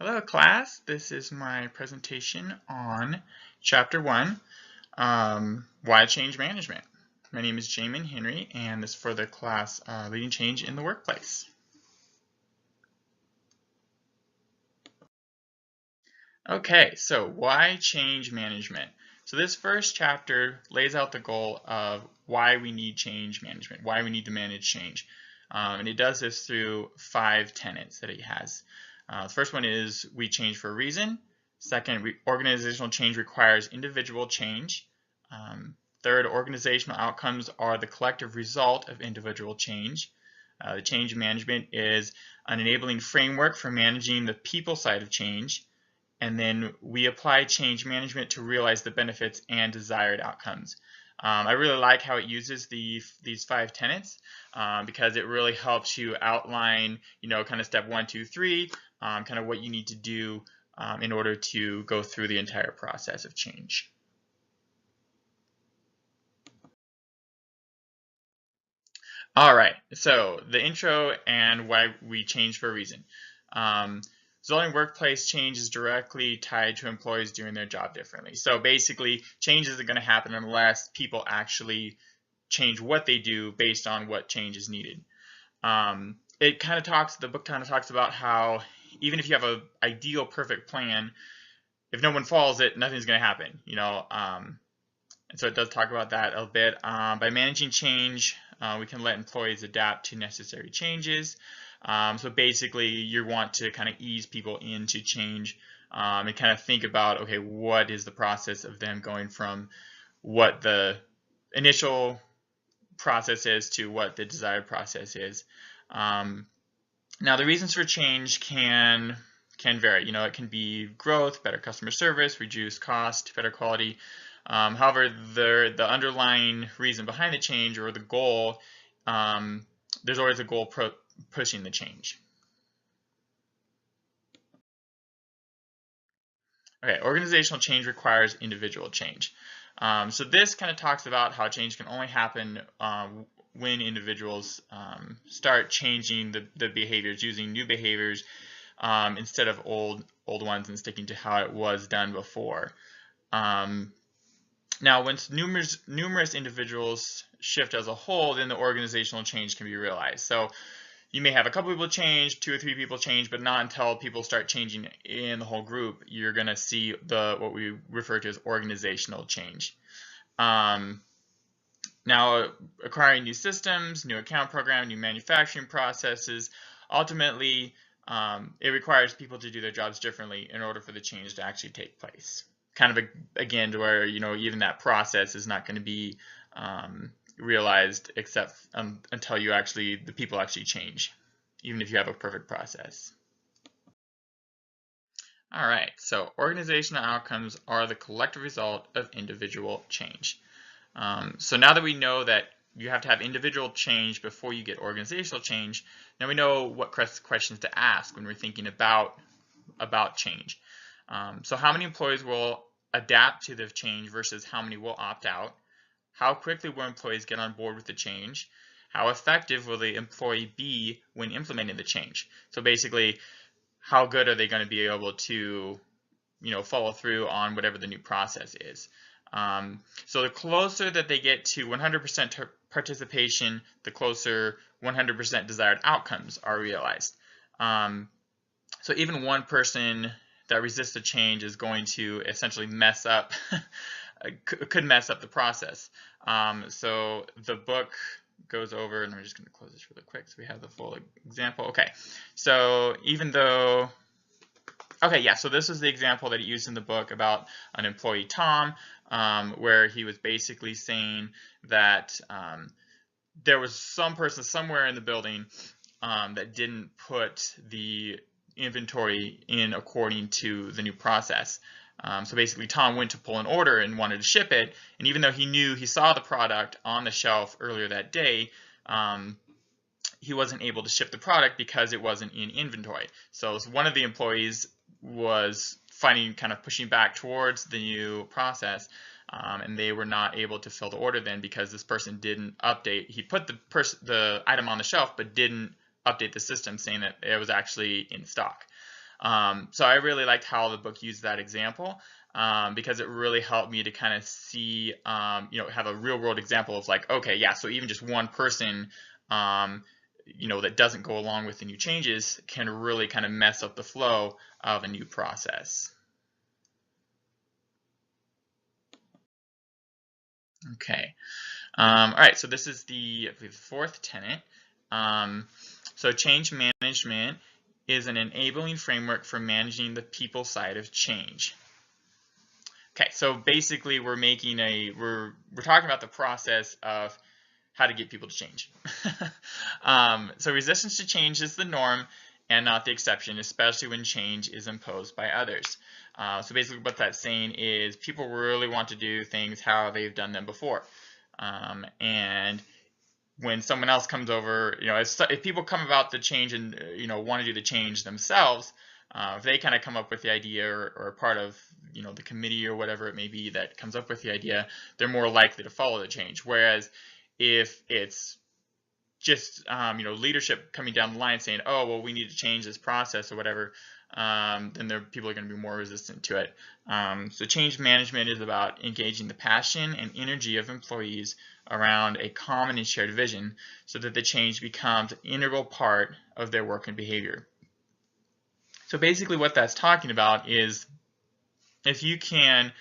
Hello class, this is my presentation on Chapter 1, Why Change Management. My name is Jamin Henry and this is for the class Leading Change in the Workplace. Okay, so why change management? So this first chapter lays out the goal of why we need change management, why we need to manage change. And it does this through 5 tenets that it has. The first one is we change for a reason. Second, organizational change requires individual change. Third, organizational outcomes are the collective result of individual change. The change management is an enabling framework for managing the people side of change. And then we apply change management to realize the benefits and desired outcomes. I really like how it uses these 5 tenets because it really helps you outline, kind of step 1, 2, 3, kind of what you need to do in order to go through the entire process of change. All right, so the intro and why we change for a reason. Zoning workplace change is directly tied to employees doing their job differently. So basically, change isn't going to happen unless people actually change what they do based on what change is needed. The book kind of talks about how even if you have an ideal perfect plan, if no one follows it, nothing's going to happen, and so it does talk about that a bit. By managing change, we can let employees adapt to necessary changes. So basically, you want to kind of ease people into change and kind of think about, okay, what is the process of them going from what the initial process is to what the desired process is. Now, the reasons for change can vary. It can be growth, better customer service, reduced cost, better quality. However, the underlying reason behind the change or the goal, there's always a goal pushing the change. Okay, organizational change requires individual change. So this kind of talks about how change can only happen when individuals start changing the behaviors, using new behaviors instead of old ones and sticking to how it was done before. Now, once numerous individuals shift as a whole, then the organizational change can be realized. So you may have a couple people change, 2 or 3 people change, but not until people start changing in the whole group, you're going to see what we refer to as organizational change. Now, acquiring new systems, new account program, new manufacturing processes, ultimately, it requires people to do their jobs differently in order for the change to actually take place. Kind of again, to where even that process is not going to be realized except until the people actually change, even if you have a perfect process. All right, so organizational outcomes are the collective result of individual change. So now that we know that you have to have individual change before you get organizational change, now we know what questions to ask when we're thinking about change. So how many employees will adapt to the change versus how many will opt out? How quickly will employees get on board with the change? How effective will the employee be when implementing the change? So basically, how good are they going to be able to, follow through on whatever the new process is? So the closer that they get to 100% participation, the closer 100% desired outcomes are realized. So even one person that resists the change is going to essentially mess up, could mess up the process. So the book goes over, and I'm just going to close this really quick so we have the full example. Okay, so so this is the example that he used in the book about an employee, Tom, where he was basically saying that there was some person somewhere in the building that didn't put the inventory in according to the new process. So basically, Tom went to pull an order and wanted to ship it, and even though he saw the product on the shelf earlier that day, he wasn't able to ship the product because it wasn't in inventory. So one of the employees was pushing back towards the new process, and they were not able to fill the order then because this person didn't update. He put the item on the shelf but didn't update the system saying that it was actually in stock. So I really liked how the book used that example, because it really helped me to kind of see, have a real world example of like, okay, yeah, so even just one person, that doesn't go along with the new changes can really kind of mess up the flow of a new process. Okay. All right, so this is the fourth tenet. So change management is an enabling framework for managing the people side of change. Okay, so basically we're talking about the process of how to get people to change. So resistance to change is the norm and not the exception, especially when change is imposed by others. So basically what that's saying is people really want to do things how they've done them before. And when someone else comes over, if people come about the change and want to do the change themselves, if they kind of come up with the idea or part of the committee or whatever it may be that comes up with the idea, they're more likely to follow the change. Whereas if it's just leadership coming down the line saying, oh well, we need to change this process or whatever, then people are going to be more resistant to it. So change management is about engaging the passion and energy of employees around a common and shared vision so that the change becomes an integral part of their work and behavior. So basically what that's talking about is if you can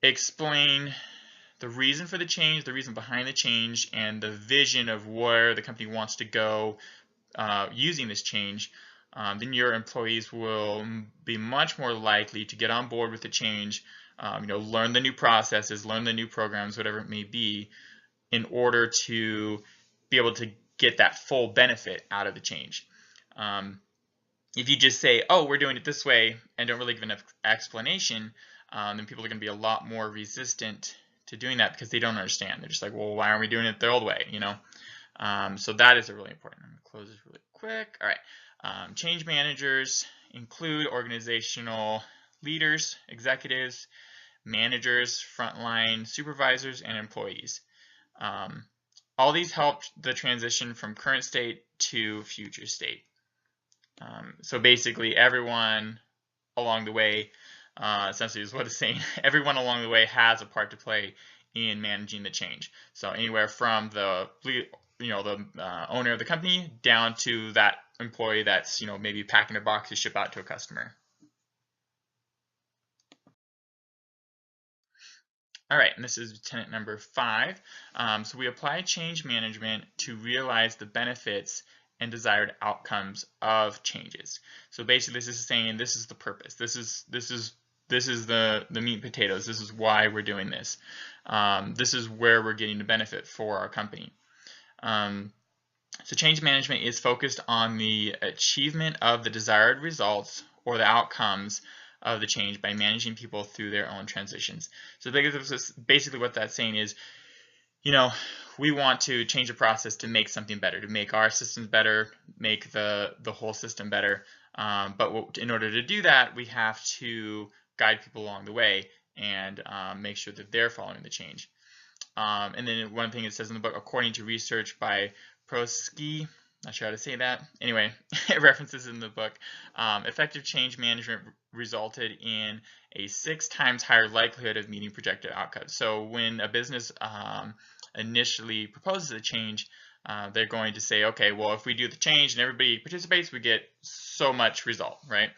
explain the reason for the change, the reason behind the change, and the vision of where the company wants to go using this change, then your employees will be much more likely to get on board with the change, learn the new processes, learn the new programs, whatever it may be, in order to be able to get that full benefit out of the change. If you just say, oh, we're doing it this way, and don't really give an explanation, then people are going to be a lot more resistant to doing that because they don't understand. They're just like, well, why aren't we doing it the old way, So that is a really important. I'm going to close this really quick. All right. Change managers include organizational leaders, executives, managers, frontline supervisors, and employees. All these help the transition from current state to future state. So basically everyone along the way, essentially is what it's saying, everyone along the way has a part to play in managing the change. So anywhere from the owner of the company down to that employee that's maybe packing a box to ship out to a customer. All right, and this is tenet number 5. So we apply change management to realize the benefits and desired outcomes of changes. So basically, this is saying this is the purpose. This is the meat and potatoes. This is why we're doing this. This is where we're getting the benefit for our company. So change management is focused on the achievement of the desired results or the outcomes of the change by managing people through their own transitions. So basically what that's saying is, we want to change the process to make something better, to make our systems better, make the whole system better. But in order to do that, we have to guide people along the way and make sure that they're following the change. And then one thing it says in the book, according to research by Prosky, not sure how to say that. Anyway, it references in the book, effective change management resulted in a 6 times higher likelihood of meeting projected outcomes. So when a business initially proposes a change, they're going to say, okay, well, if we do the change and everybody participates, we get so much result, right?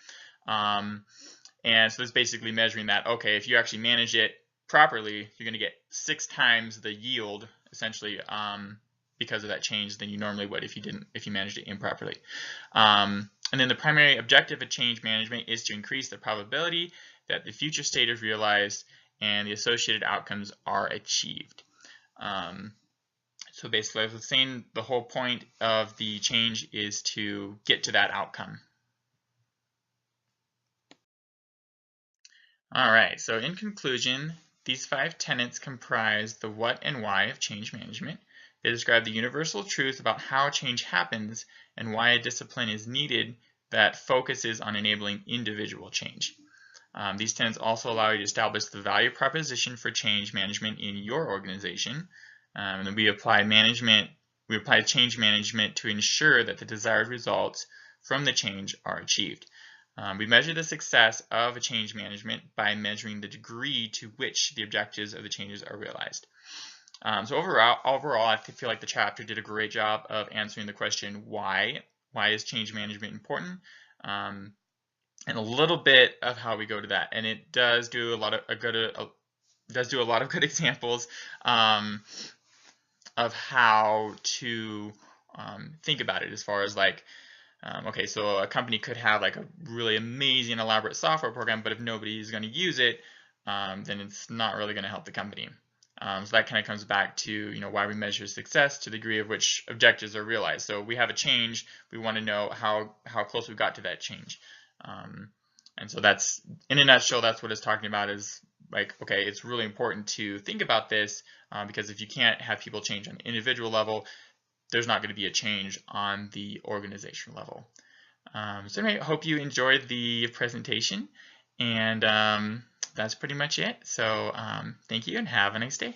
And so it's basically measuring that, okay, if you actually manage it properly, you're going to get 6 times the yield, essentially, because of that change than you normally would if you managed it improperly. And then the primary objective of change management is to increase the probability that the future state is realized and the associated outcomes are achieved. So basically, as I was saying, the whole point of the change is to get to that outcome. All right, so in conclusion, these 5 tenets comprise the what and why of change management. They describe the universal truth about how change happens and why a discipline is needed that focuses on enabling individual change. These tenets also allow you to establish the value proposition for change management in your organization. And then we apply change management to ensure that the desired results from the change are achieved. We measure the success of a change management by measuring the degree to which the objectives of the changes are realized. So overall, I feel like the chapter did a great job of answering the question why. Why is change management important? And a little bit of how we go to that. And it does do a lot of good examples of how to think about it, as far as like, okay, so a company could have like a really amazing elaborate software program, but if nobody is going to use it, then it's not really going to help the company. So that kind of comes back to why we measure success, to the degree of which objectives are realized. So we have a change, we want to know how close we got to that change. And so that's, in a nutshell, that's what it's talking about, is like, okay, it's really important to think about this, because if you can't have people change on an individual level, there's not going to be a change on the organization level. So anyway, I hope you enjoyed the presentation, and that's pretty much it. So thank you and have a nice day.